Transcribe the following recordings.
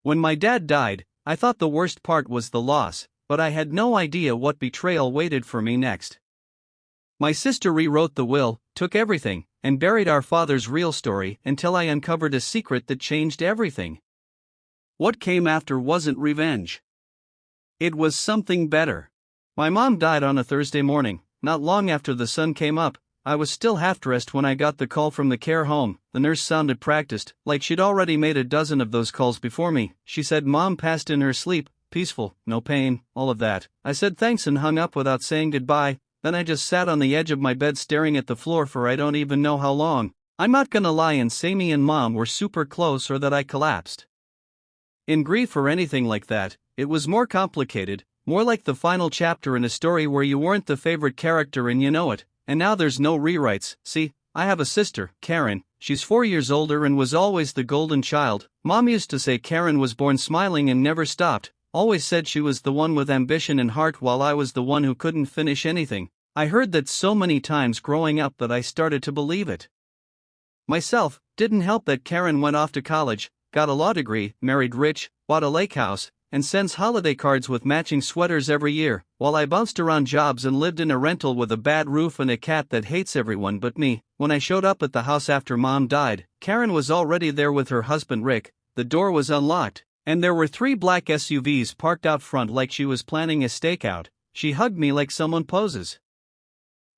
When my dad died, I thought the worst part was the loss, but I had no idea what betrayal waited for me next. My sister rewrote the will, took everything, and buried our father's real story until I uncovered a secret that changed everything. What came after wasn't revenge. It was something better. My mom died on a Thursday morning, not long after the sun came up. I was still half-dressed when I got the call from the care home. The nurse sounded practiced, like she'd already made a dozen of those calls before me. She said Mom passed in her sleep, peaceful, no pain, all of that. I said thanks and hung up without saying goodbye. Then I just sat on the edge of my bed staring at the floor for I don't even know how long. I'm not gonna lie and say me and Mom were super close or that I collapsed. In grief or anything like that, it was more complicated, more like the final chapter in a story where you weren't the favorite character and you know it, and now there's no rewrites. See, I have a sister, Karen. She's 4 years older and was always the golden child. Mom used to say Karen was born smiling and never stopped, always said she was the one with ambition and heart while I was the one who couldn't finish anything. I heard that so many times growing up that I started to believe it. Myself, didn't help that Karen went off to college, got a law degree, married rich, bought a lake house, and sends holiday cards with matching sweaters every year, while I bounced around jobs and lived in a rental with a bad roof and a cat that hates everyone but me. When I showed up at the house after Mom died, Karen was already there with her husband Rick. The door was unlocked, and there were 3 black SUVs parked out front like she was planning a stakeout. She hugged me like someone poses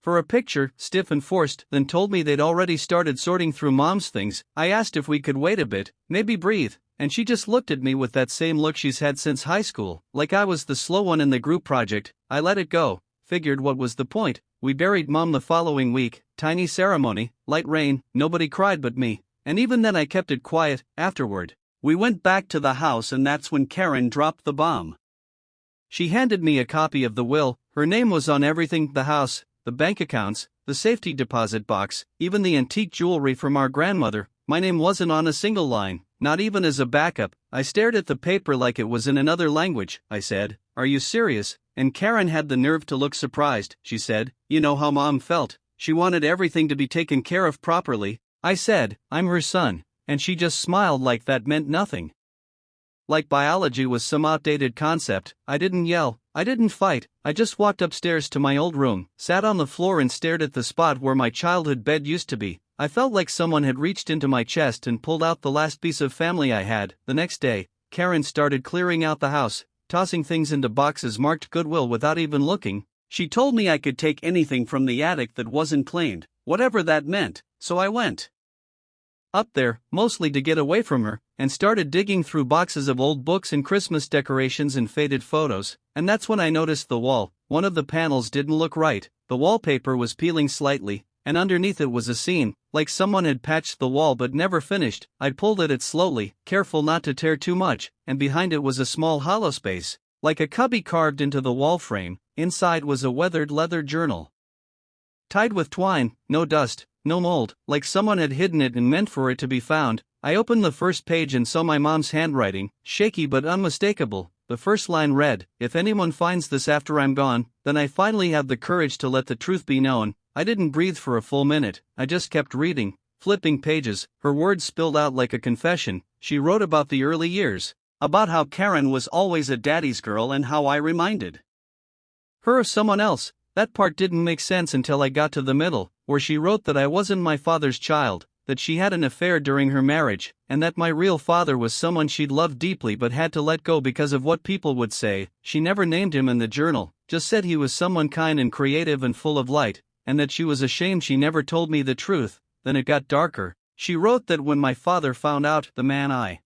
for a picture, stiff and forced, then told me they'd already started sorting through Mom's things. I asked if we could wait a bit, maybe breathe, and she just looked at me with that same look she's had since high school, like I was the slow one in the group project. I let it go, figured what was the point. We buried Mom the following week, tiny ceremony, light rain, nobody cried but me, and even then I kept it quiet. Afterward, we went back to the house and that's when Karen dropped the bomb. She handed me a copy of the will. Her name was on everything: the house, the bank accounts, the safety deposit box, even the antique jewelry from our grandmother. My name wasn't on a single line, not even as a backup. I stared at the paper like it was in another language. I said, "Are you serious?" And Karen had the nerve to look surprised. She said, "You know how Mom felt. She wanted everything to be taken care of properly." I said, "I'm her son," and she just smiled like that meant nothing. Like biology was some outdated concept. I didn't yell, I didn't fight, I just walked upstairs to my old room, sat on the floor and stared at the spot where my childhood bed used to be. I felt like someone had reached into my chest and pulled out the last piece of family I had. The next day, Karen started clearing out the house, tossing things into boxes marked Goodwill without even looking. She told me I could take anything from the attic that wasn't claimed, whatever that meant, so I went up there, mostly to get away from her, and started digging through boxes of old books and Christmas decorations and faded photos, and that's when I noticed the wall. One of the panels didn't look right, the wallpaper was peeling slightly, and underneath it was a seam, like someone had patched the wall but never finished. I pulled at it slowly, careful not to tear too much, and behind it was a small hollow space, like a cubby carved into the wall frame. Inside was a weathered leather journal, tied with twine, no dust, no mold, like someone had hidden it and meant for it to be found. I opened the first page and saw my mom's handwriting, shaky but unmistakable. The first line read, "If anyone finds this after I'm gone, then I finally have the courage to let the truth be known." I didn't breathe for a full minute, I just kept reading, flipping pages. Her words spilled out like a confession. She wrote about the early years, about how Karen was always a daddy's girl and how I reminded her of someone else. That part didn't make sense until I got to the middle, where she wrote that I wasn't my father's child, that she had an affair during her marriage, and that my real father was someone she'd loved deeply but had to let go because of what people would say. She never named him in the journal, just said he was someone kind and creative and full of light, and that she was ashamed she never told me the truth. Then it got darker. She wrote that when my father found out, the man I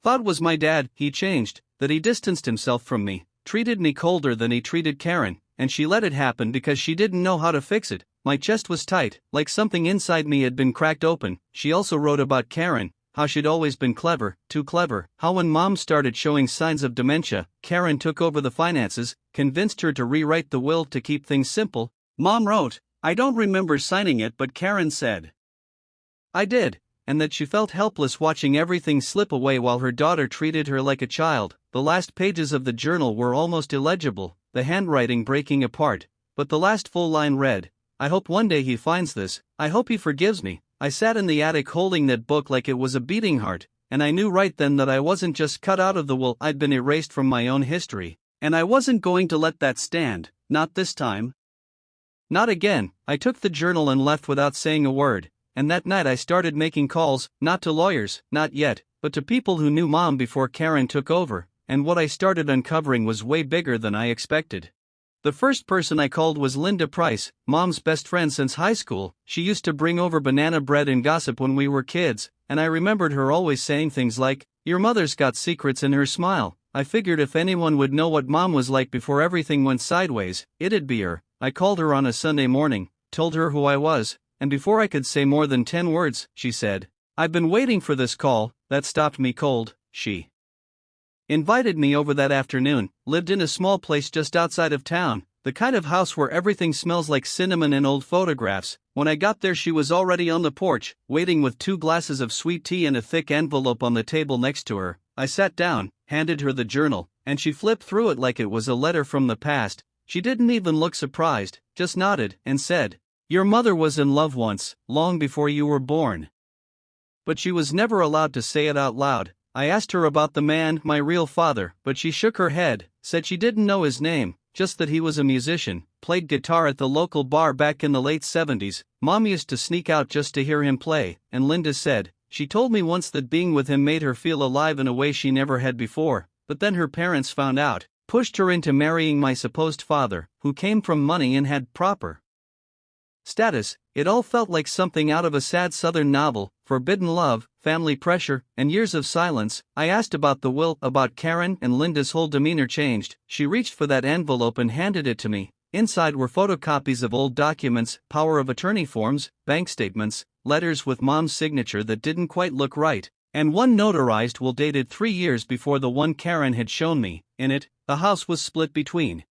thought was my dad, he changed, that he distanced himself from me, treated me colder than he treated Karen, and she let it happen because she didn't know how to fix it. My chest was tight, like something inside me had been cracked open. She also wrote about Karen, how she'd always been clever, too clever, how when Mom started showing signs of dementia, Karen took over the finances, convinced her to rewrite the will to keep things simple. Mom wrote, "I don't remember signing it, but Karen said I did," and that she felt helpless watching everything slip away while her daughter treated her like a child. The last pages of the journal were almost illegible, the handwriting breaking apart, but the last full line read, "I hope one day he finds this, I hope he forgives me." I sat in the attic holding that book like it was a beating heart, and I knew right then that I wasn't just cut out of the will, I'd been erased from my own history. And I wasn't going to let that stand, not this time. Not again. I took the journal and left without saying a word, and that night I started making calls, not to lawyers, not yet, but to people who knew Mom before Karen took over, and what I started uncovering was way bigger than I expected. The first person I called was Linda Price, Mom's best friend since high school. She used to bring over banana bread and gossip when we were kids, and I remembered her always saying things like, "Your mother's got secrets in her smile." I figured if anyone would know what Mom was like before everything went sideways, it'd be her. I called her on a Sunday morning, told her who I was, and before I could say more than 10 words, she said, "I've been waiting for this call." That stopped me cold. She invited me over that afternoon, lived in a small place just outside of town, the kind of house where everything smells like cinnamon and old photographs. When I got there, she was already on the porch, waiting with 2 glasses of sweet tea and a thick envelope on the table next to her. I sat down, handed her the journal, and she flipped through it like it was a letter from the past. She didn't even look surprised, just nodded and said, "Your mother was in love once, long before you were born." But she was never allowed to say it out loud. I asked her about the man, my real father, but she shook her head, said she didn't know his name, just that he was a musician, played guitar at the local bar back in the late 70s. Mom used to sneak out just to hear him play, and Linda said, she told me once that being with him made her feel alive in a way she never had before, but then her parents found out, pushed her into marrying my supposed father, who came from money and had proper status. It all felt like something out of a sad Southern novel, forbidden love, family pressure, and years of silence. I asked about the will, about Karen, and Linda's whole demeanor changed. She reached for that envelope and handed it to me. Inside were photocopies of old documents, power of attorney forms, bank statements, letters with Mom's signature that didn't quite look right, and one notarized will dated 3 years before the one Karen had shown me. In it, the house was split between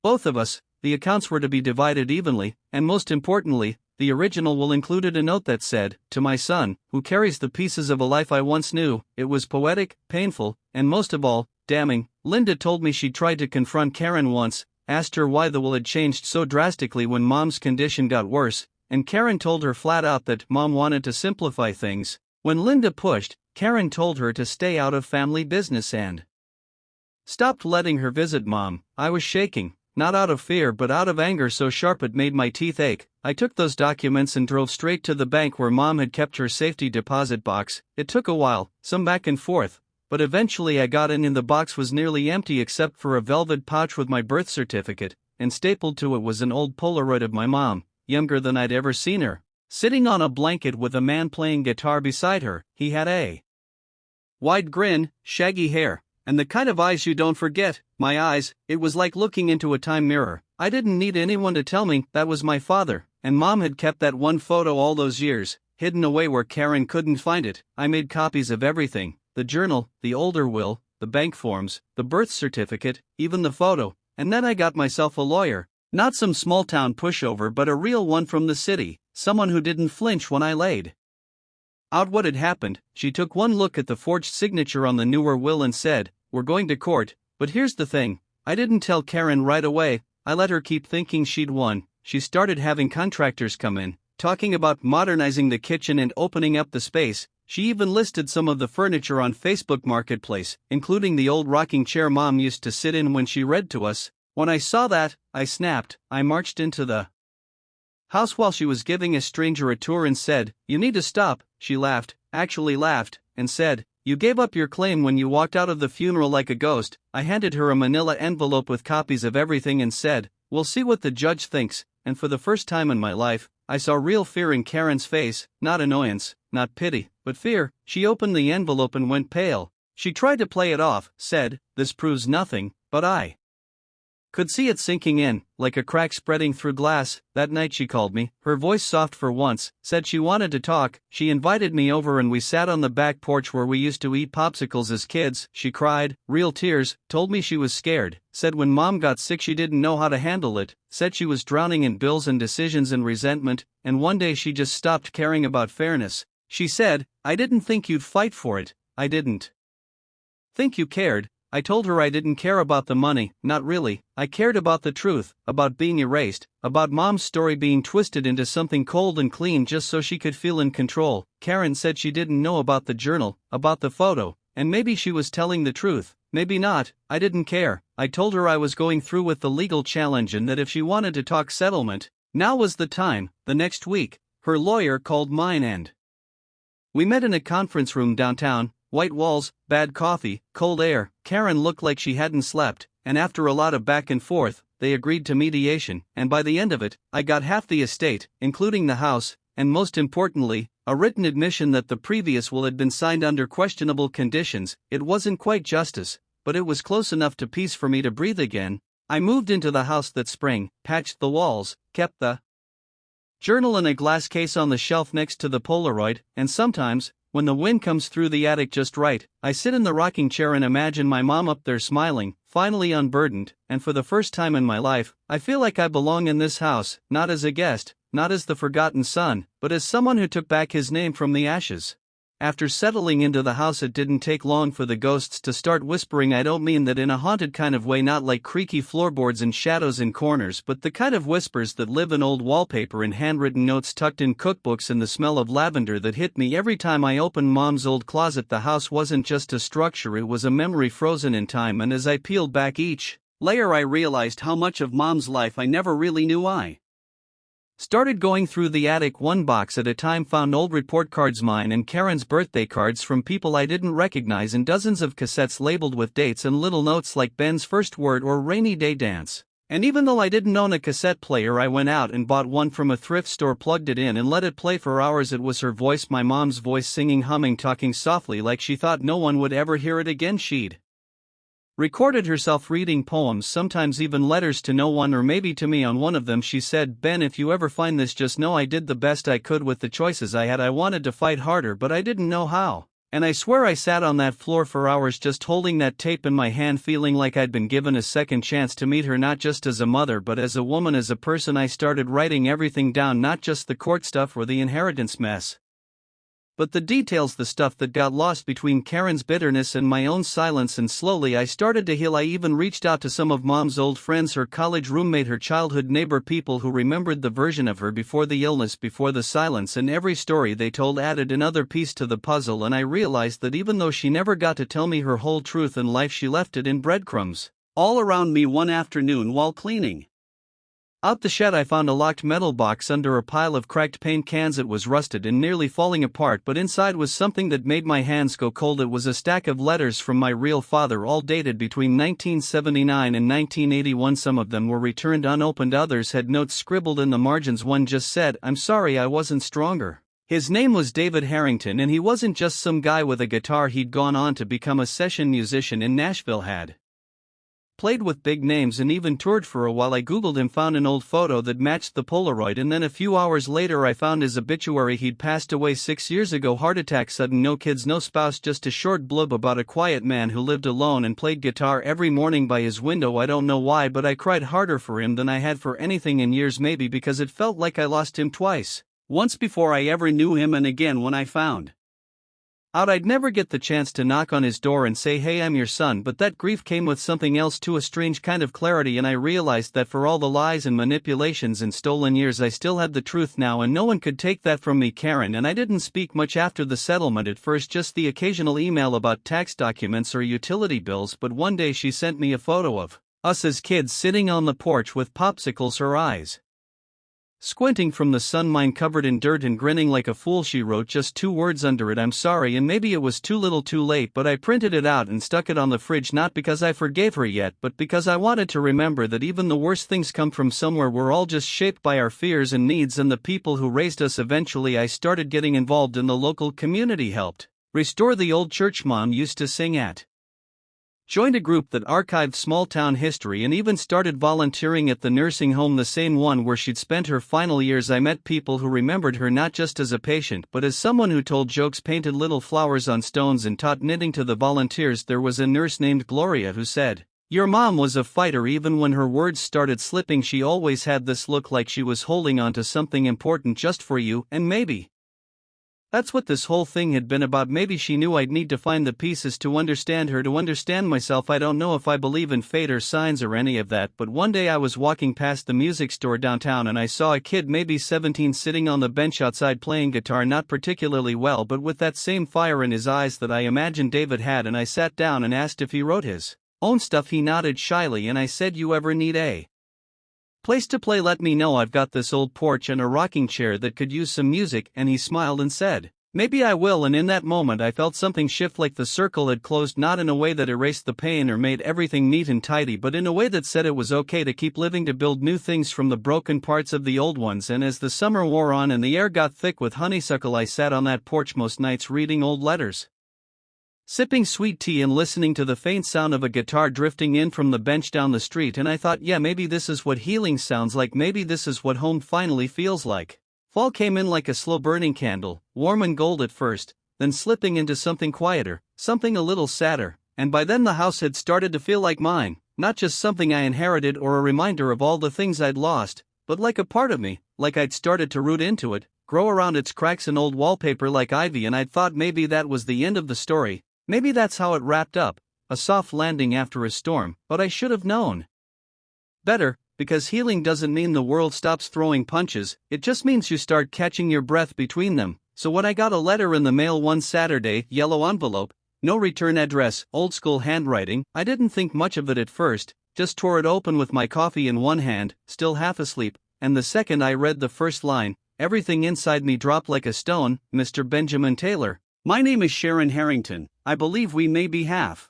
both of us. The accounts were to be divided evenly, and most importantly, the original will included a note that said, "To my son, who carries the pieces of a life I once knew." It was poetic, painful, and most of all, damning. Linda told me she tried to confront Karen once, asked her why the will had changed so drastically when Mom's condition got worse, and Karen told her flat out that Mom wanted to simplify things. When Linda pushed, Karen told her to stay out of family business and stopped letting her visit Mom. I was shaking. Not out of fear but out of anger so sharp it made my teeth ache. I took those documents and drove straight to the bank where Mom had kept her safety deposit box. It took a while, some back and forth, but eventually I got in and the box was nearly empty except for a velvet pouch with my birth certificate, and stapled to it was an old Polaroid of my mom, younger than I'd ever seen her, sitting on a blanket with a man playing guitar beside her. He had a wide grin, shaggy hair, and the kind of eyes you don't forget. My eyes, it was like looking into a time mirror. I didn't need anyone to tell me that was my father, and Mom had kept that one photo all those years, hidden away where Karen couldn't find it. I made copies of everything, the journal, the older will, the bank forms, the birth certificate, even the photo, and then I got myself a lawyer, not some small-town pushover but a real one from the city, someone who didn't flinch when I laid out what had happened. She took one look at the forged signature on the newer will and said, "We're going to court, but here's the thing. I didn't tell Karen right away. I let her keep thinking she'd won." She started having contractors come in, talking about modernizing the kitchen and opening up the space. She even listed some of the furniture on Facebook Marketplace, including the old rocking chair Mom used to sit in when she read to us. When I saw that, I snapped. I marched into the house while she was giving a stranger a tour and said, "You need to stop." She laughed, actually laughed, and said, "You gave up your claim when you walked out of the funeral like a ghost." I handed her a manila envelope with copies of everything and said, "We'll see what the judge thinks." And for the first time in my life, I saw real fear in Karen's face, not annoyance, not pity, but fear. She opened the envelope and went pale. She tried to play it off, said, "This proves nothing," but I could see it sinking in, like a crack spreading through glass. That night she called me, her voice soft for once, said she wanted to talk. She invited me over and we sat on the back porch where we used to eat popsicles as kids. She cried, real tears, told me she was scared, said when Mom got sick she didn't know how to handle it, said she was drowning in bills and decisions and resentment, and one day she just stopped caring about fairness. She said, "I didn't think you'd fight for it. I didn't think you cared." I told her I didn't care about the money, not really. I cared about the truth, about being erased, about Mom's story being twisted into something cold and clean just so she could feel in control. Karen said she didn't know about the journal, about the photo, and maybe she was telling the truth, maybe not. I didn't care. I told her I was going through with the legal challenge and that if she wanted to talk settlement, now was the time. The next week, her lawyer called mine and we met in a conference room downtown. White walls, bad coffee, cold air. Karen looked like she hadn't slept, and after a lot of back and forth, they agreed to mediation, and by the end of it, I got half the estate, including the house, and most importantly, a written admission that the previous will had been signed under questionable conditions. It wasn't quite justice, but it was close enough to peace for me to breathe again. I moved into the house that spring, patched the walls, kept the journal in a glass case on the shelf next to the Polaroid, and sometimes, when the wind comes through the attic just right, I sit in the rocking chair and imagine my mom up there smiling, finally unburdened, and for the first time in my life, I feel like I belong in this house, not as a guest, not as the forgotten son, but as someone who took back his name from the ashes. After settling into the house, it didn't take long for the ghosts to start whispering. I don't mean that in a haunted kind of way, not like creaky floorboards and shadows in corners, but the kind of whispers that live in old wallpaper and handwritten notes tucked in cookbooks and the smell of lavender that hit me every time I opened Mom's old closet. The house wasn't just a structure, it was a memory frozen in time, and as I peeled back each layer I realized how much of Mom's life I never really knew. I started going through the attic one box at a time, found old report cards, mine and Karen's birthday cards from people I didn't recognize, and dozens of cassettes labeled with dates and little notes like Ben's first word or rainy day dance. And even though I didn't own a cassette player, I went out and bought one from a thrift store, plugged it in and let it play for hours. It was her voice, my mom's voice, singing, humming, talking softly like she thought no one would ever hear it again. She'd recorded herself reading poems, sometimes even letters to no one, or maybe to me. On one of them she said, "Ben, if you ever find this, just know I did the best I could with the choices I had. I wanted to fight harder, but I didn't know how." And I swear I sat on that floor for hours just holding that tape in my hand, feeling like I'd been given a second chance to meet her, not just as a mother but as a woman, as a person. I started writing everything down, not just the court stuff or the inheritance mess, but the details, the stuff that got lost between Karen's bitterness and my own silence. And slowly I started to heal. I even reached out to some of Mom's old friends, her college roommate, her childhood neighbor, people who remembered the version of her before the illness, before the silence, and every story they told added another piece to the puzzle. And I realized that even though she never got to tell me her whole truth in life, she left it in breadcrumbs all around me. One afternoon while cleaning out the shed, I found a locked metal box under a pile of cracked paint cans. It was rusted and nearly falling apart, but inside was something that made my hands go cold. It was a stack of letters from my real father, all dated between 1979 and 1981. Some of them were returned unopened, others had notes scribbled in the margins. One just said, "I'm sorry I wasn't stronger." His name was David Harrington, and he wasn't just some guy with a guitar. He'd gone on to become a session musician in Nashville, had played with big names and even toured for a while. I googled him, found an old photo that matched the Polaroid, and then a few hours later I found his obituary. He'd passed away 6 years ago, heart attack, sudden, no kids, no spouse, just a short blurb about a quiet man who lived alone and played guitar every morning by his window. I don't know why, but I cried harder for him than I had for anything in years, maybe because it felt like I lost him twice. Once before I ever knew him, and again when I found out I'd never get the chance to knock on his door and say, "Hey, I'm your son." But that grief came with something else too, a strange kind of clarity, and I realized that for all the lies and manipulations and stolen years, I still had the truth now, and no one could take that from me. Karen and I didn't speak much after the settlement at first, just the occasional email about tax documents or utility bills, but one day she sent me a photo of us as kids sitting on the porch with popsicles, her eyes squinting from the sun, mine covered in dirt and grinning like a fool. She wrote just 2 words under it, "I'm sorry," and maybe it was too little too late, but I printed it out and stuck it on the fridge, not because I forgave her yet, but because I wanted to remember that even the worst things come from somewhere. We're all just shaped by our fears and needs and the people who raised us. Eventually I started getting involved in the local community, helped restore the old church Mom used to sing at, joined a group that archived small-town history, and even started volunteering at the nursing home, the same one where she'd spent her final years. I met people who remembered her not just as a patient but as someone who told jokes, painted little flowers on stones, and taught knitting to the volunteers. There was a nurse named Gloria who said, "Your mom was a fighter. Even when her words started slipping, she always had this look like she was holding on to something important just for you, and maybe That's what this whole thing had been about. Maybe she knew I'd need to find the pieces to understand her, to understand myself. I don't know if I believe in fate or signs or any of that, but one day I was walking past the music store downtown and I saw a kid, maybe 17, sitting on the bench outside playing guitar, not particularly well, but with that same fire in his eyes that I imagined David had, and I sat down and asked if he wrote his own stuff. He nodded shyly and I said, "You ever need a place to play, let me know. I've got this old porch and a rocking chair that could use some music." And he smiled and said, "Maybe I will." And in that moment I felt something shift, like the circle had closed, not in a way that erased the pain or made everything neat and tidy, but in a way that said it was okay to keep living, to build new things from the broken parts of the old ones. And as the summer wore on and the air got thick with honeysuckle, I sat on that porch most nights reading old letters, sipping sweet tea and listening to the faint sound of a guitar drifting in from the bench down the street. And I thought, yeah, maybe this is what healing sounds like. Maybe this is what home finally feels like. Fall came in like a slow-burning candle, warm and gold at first, then slipping into something quieter, something a little sadder, and by then the house had started to feel like mine, not just something I inherited or a reminder of all the things I'd lost, but like a part of me, like I'd started to root into it, grow around its cracks and old wallpaper like ivy. And I'd thought maybe that was the end of the story. Maybe that's how it wrapped up, a soft landing after a storm, but I should have known better, because healing doesn't mean the world stops throwing punches, it just means you start catching your breath between them. So when I got a letter in the mail one Saturday, yellow envelope, no return address, old school handwriting, I didn't think much of it at first, just tore it open with my coffee in one hand, still half asleep, and the second I read the first line, everything inside me dropped like a stone. "Mr. Benjamin Taylor, my name is Sharon Harrington. I believe we may be half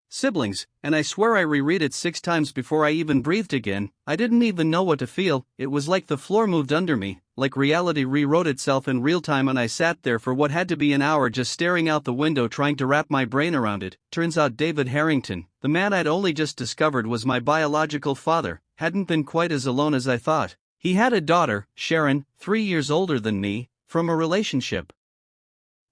siblings," and I swear I reread it 6 times before I even breathed again. I didn't even know what to feel. It was like the floor moved under me, like reality rewrote itself in real time, and I sat there for what had to be an hour just staring out the window, trying to wrap my brain around it. Turns out David Harrington, the man I'd only just discovered was my biological father, hadn't been quite as alone as I thought. He had a daughter, Sharon, 3 years older than me, from a relationship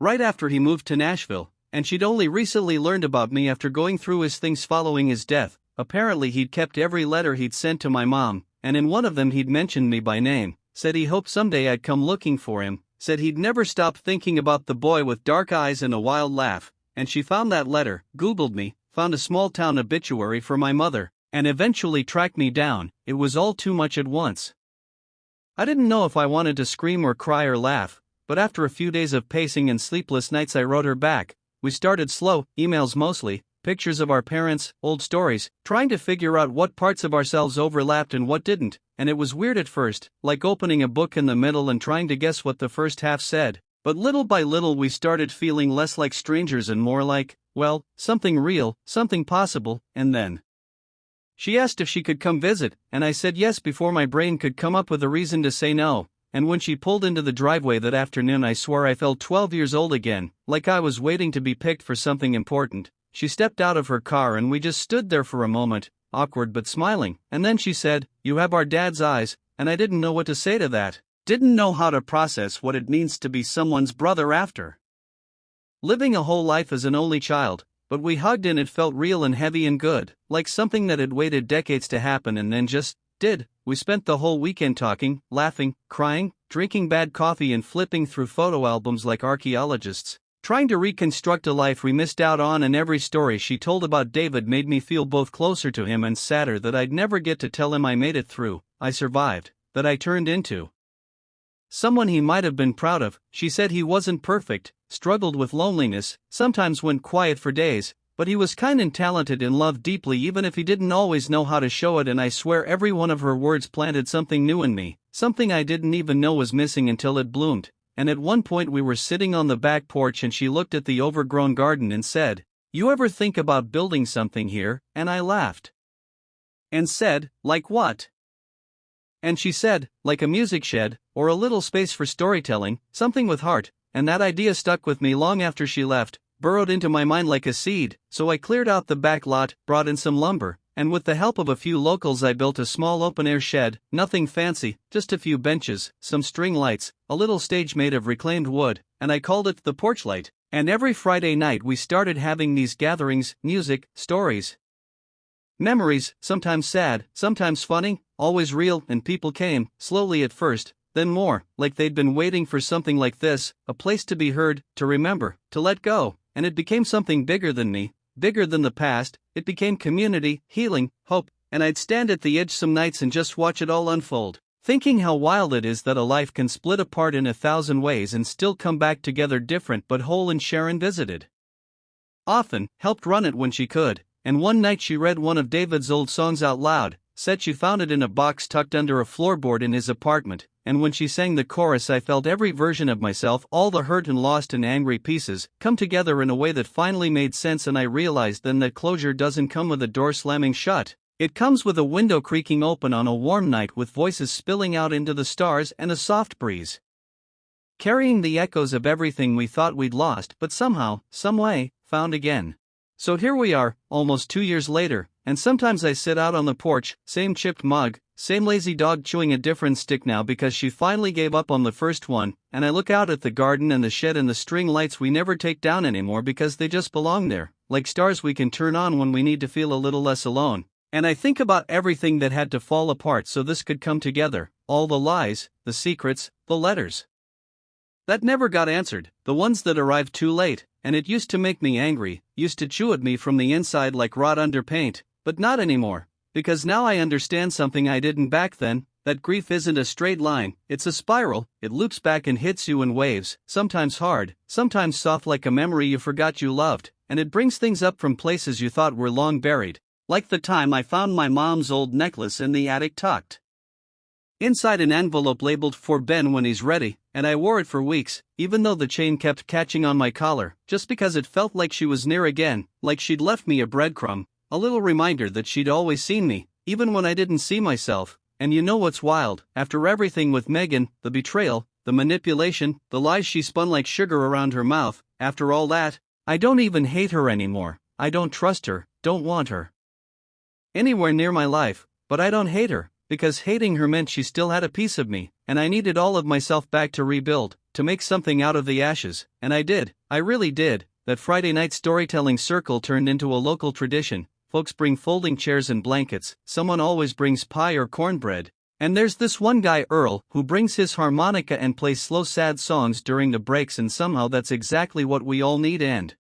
right after he moved to Nashville, and she'd only recently learned about me after going through his things following his death. Apparently he'd kept every letter he'd sent to my mom, and in one of them he'd mentioned me by name, said he hoped someday I'd come looking for him, said he'd never stop thinking about the boy with dark eyes and a wild laugh. And she found that letter, Googled me, found a small town obituary for my mother, and eventually tracked me down. It was all too much at once. I didn't know if I wanted to scream or cry or laugh, but after a few days of pacing and sleepless nights I wrote her back. We started slow, emails mostly, pictures of our parents, old stories, trying to figure out what parts of ourselves overlapped and what didn't, and it was weird at first, like opening a book in the middle and trying to guess what the first half said, but little by little we started feeling less like strangers and more like, well, something real, something possible. And then she asked if she could come visit, and I said yes before my brain could come up with a reason to say no. And when she pulled into the driveway that afternoon, I swore I felt 12 years old again, like I was waiting to be picked for something important. She stepped out of her car and we just stood there for a moment, awkward but smiling, and then she said, "You have our dad's eyes," and I didn't know what to say to that. Didn't know how to process what it means to be someone's brother after living a whole life as an only child, but we hugged and it felt real and heavy and good, like something that had waited decades to happen and then just did. We spent the whole weekend talking, laughing, crying, drinking bad coffee and flipping through photo albums like archaeologists, trying to reconstruct a life we missed out on. And every story she told about David made me feel both closer to him and sadder that I'd never get to tell him I made it through, I survived, that I turned into someone he might have been proud of. She said he wasn't perfect, struggled with loneliness, sometimes went quiet for days, but he was kind and talented and loved deeply even if he didn't always know how to show it. And I swear every one of her words planted something new in me, something I didn't even know was missing until it bloomed. And at one point we were sitting on the back porch and she looked at the overgrown garden and said, "You ever think about building something here?" And I laughed and said, "Like what?" And she said, "Like a music shed, or a little space for storytelling, something with heart." And that idea stuck with me long after she left, burrowed into my mind like a seed. So I cleared out the back lot, brought in some lumber, and with the help of a few locals I built a small open-air shed, nothing fancy, just a few benches, some string lights, a little stage made of reclaimed wood, and I called it the Porch Light. And every Friday night we started having these gatherings, music, stories, memories, sometimes sad, sometimes funny, always real. And people came, slowly at first, then more, like they'd been waiting for something like this, a place to be heard, to remember, to let go, and it became something bigger than me, bigger than the past. It became community, healing, hope, and I'd stand at the edge some nights and just watch it all unfold, thinking how wild it is that a life can split apart in 1,000 ways and still come back together different but whole. And Sharon visited often, helped run it when she could, and one night she read one of David's old songs out loud, said she found it in a box tucked under a floorboard in his apartment, and when she sang the chorus I felt every version of myself, all the hurt and lost and angry pieces, come together in a way that finally made sense. And I realized then that closure doesn't come with a door slamming shut. It comes with a window creaking open on a warm night with voices spilling out into the stars and a soft breeze, carrying the echoes of everything we thought we'd lost but somehow, someway, found again. So here we are, almost 2 years later, and sometimes I sit out on the porch, same chipped mug, same lazy dog chewing a different stick now because she finally gave up on the first one, and I look out at the garden and the shed and the string lights we never take down anymore because they just belong there, like stars we can turn on when we need to feel a little less alone. And I think about everything that had to fall apart so this could come together, all the lies, the secrets, the letters that never got answered, the ones that arrived too late, and it used to make me angry, used to chew at me from the inside like rot under paint, but not anymore, because now I understand something I didn't back then, that grief isn't a straight line, it's a spiral. It loops back and hits you in waves, sometimes hard, sometimes soft like a memory you forgot you loved, and it brings things up from places you thought were long buried, like the time I found my mom's old necklace in the attic tucked inside an envelope labeled "For Ben when he's ready," and I wore it for weeks, even though the chain kept catching on my collar, just because it felt like she was near again, like she'd left me a breadcrumb, a little reminder that she'd always seen me, even when I didn't see myself. And you know what's wild? After everything with Megan, the betrayal, the manipulation, the lies she spun like sugar around her mouth, after all that, I don't even hate her anymore. I don't trust her, don't want her anywhere near my life, but I don't hate her, because hating her meant she still had a piece of me, and I needed all of myself back to rebuild, to make something out of the ashes, and I did, I really did. That Friday night storytelling circle turned into a local tradition. Folks bring folding chairs and blankets, someone always brings pie or cornbread, and there's this one guy, Earl, who brings his harmonica and plays slow sad songs during the breaks, and somehow that's exactly what we all need. And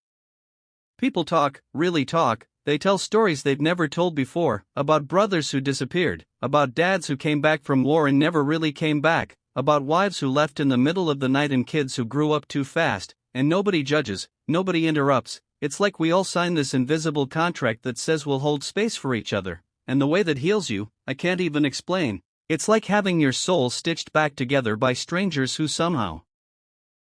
people talk, really talk. They tell stories they've never told before, about brothers who disappeared, about dads who came back from war and never really came back, about wives who left in the middle of the night and kids who grew up too fast, and nobody judges, nobody interrupts. It's like we all sign this invisible contract that says we'll hold space for each other, and the way that heals you, I can't even explain. It's like having your soul stitched back together by strangers who somehow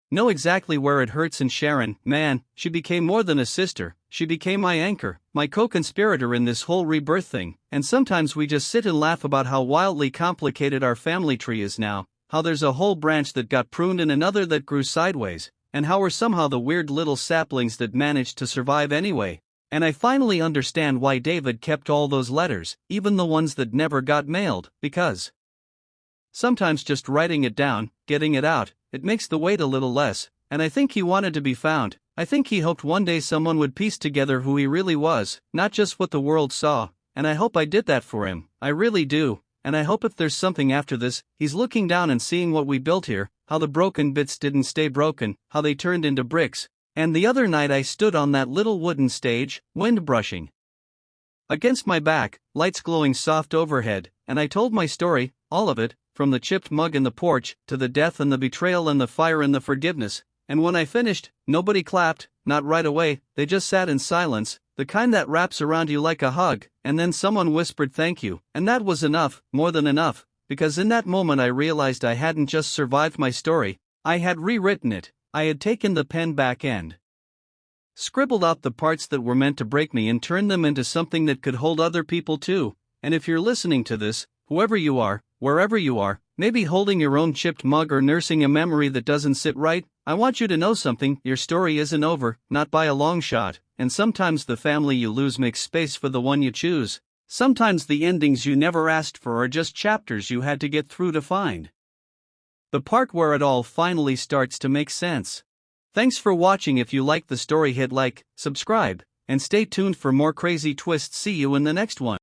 know exactly where it hurts. And Sharon, man, she became more than a sister, she became my anchor, my co-conspirator in this whole rebirth thing. And sometimes we just sit and laugh about how wildly complicated our family tree is now, how there's a whole branch that got pruned and another that grew sideways, and how we're somehow the weird little saplings that managed to survive anyway. And I finally understand why David kept all those letters, even the ones that never got mailed, because sometimes just writing it down, getting it out, it makes the weight a little less. And I think he wanted to be found. I think he hoped one day someone would piece together who he really was, not just what the world saw. And I hope I did that for him, I really do. And I hope if there's something after this, he's looking down and seeing what we built here, how the broken bits didn't stay broken, how they turned into bricks. And the other night I stood on that little wooden stage, wind brushing against my back, lights glowing soft overhead, and I told my story, all of it, from the chipped mug in the porch, to the death and the betrayal and the fire and the forgiveness. And when I finished, nobody clapped, not right away, they just sat in silence, the kind that wraps around you like a hug, and then someone whispered thank you, and that was enough, more than enough, because in that moment I realized I hadn't just survived my story, I had rewritten it. I had taken the pen back and scribbled out the parts that were meant to break me and turned them into something that could hold other people too. And if you're listening to this, whoever you are, wherever you are, maybe holding your own chipped mug or nursing a memory that doesn't sit right, I want you to know something: your story isn't over, not by a long shot, and sometimes the family you lose makes space for the one you choose. Sometimes the endings you never asked for are just chapters you had to get through to find the part where it all finally starts to make sense. Thanks for watching. If you liked the story, hit like, subscribe, and stay tuned for more crazy twists. See you in the next one.